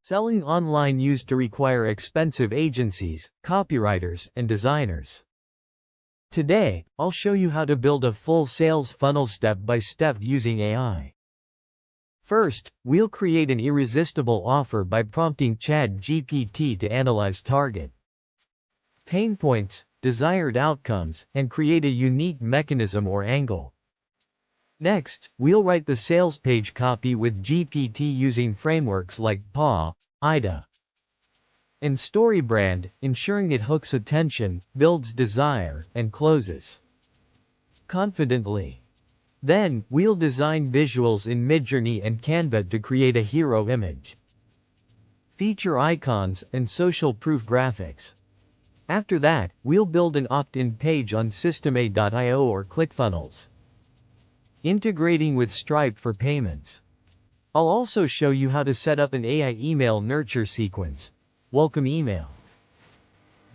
Selling online used to require expensive agencies, copywriters, and designers. Today, I'll show you how to build a full sales funnel step by step using AI. First, we'll create an irresistible offer by prompting ChatGPT to analyze target pain points, desired outcomes, and create a unique mechanism or angle. Next, we'll write the sales page copy with GPT using frameworks like PAW, IDA, and StoryBrand, ensuring it hooks attention, builds desire, and closes confidently. Then, we'll design visuals in Midjourney and Canva to create a hero image, feature icons, and social proof graphics. After that, we'll build an opt-in page on System.io or ClickFunnels, integrating with Stripe for payments. I'll also show you how to set up an AI email nurture sequence: welcome email,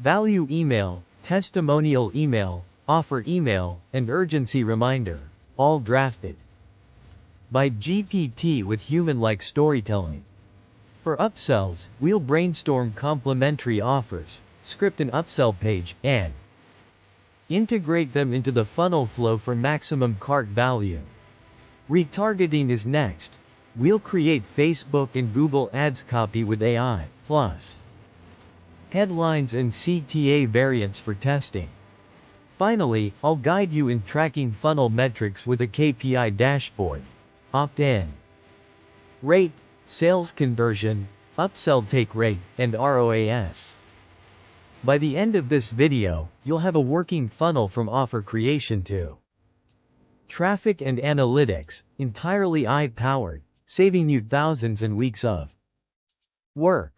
value email, testimonial email, offer email, and urgency reminder, all drafted by GPT with human-like storytelling. For upsells, we'll brainstorm complimentary offers, script an upsell page, and integrate them into the funnel flow for maximum cart value. Retargeting is next. We'll create Facebook and Google Ads copy with AI, plus headlines and CTA variants for testing. Finally, I'll guide you in tracking funnel metrics with a KPI dashboard: opt-in rate, sales conversion, upsell take rate, and ROAS. By the end of this video, you'll have a working funnel from offer creation to traffic and analytics, entirely AI-powered, saving you thousands and weeks of work.